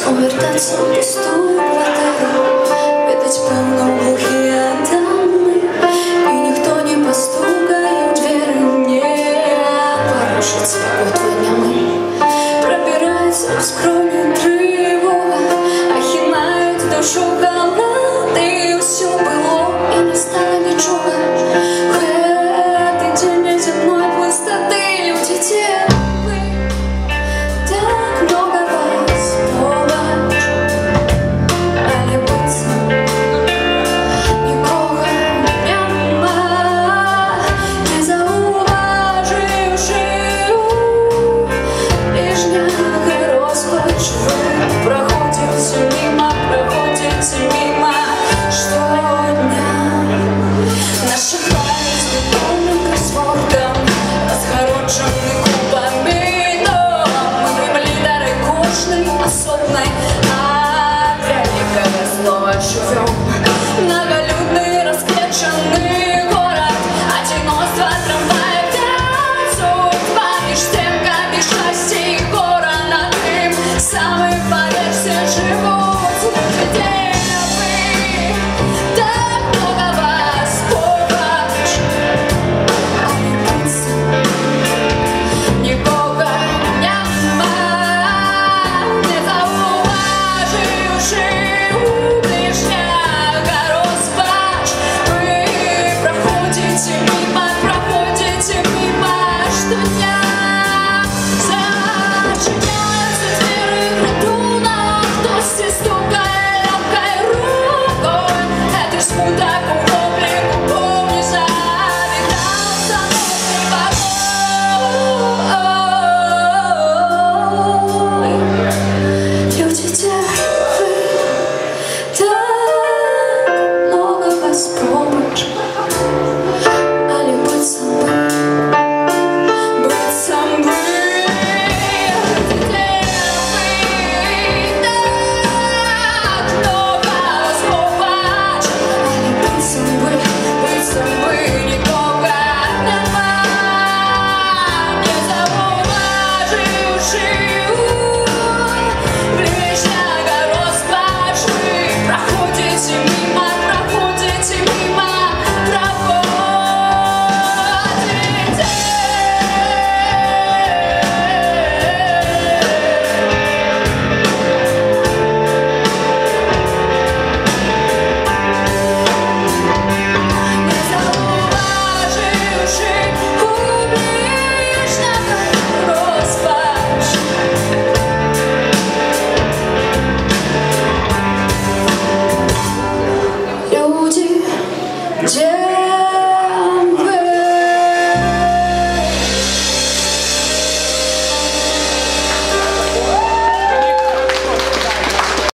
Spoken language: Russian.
Повертаться в пустую квартиру, видать полно глухие дамы, и никто не постукает в дверь мне. Порушит спокойствие мы, пробирается в скроню тревога, охинает душу голод, и все было, и не стало ничего. В этот день неземной пустоты люди темы, так много вас. Особной, а пряника снова живем.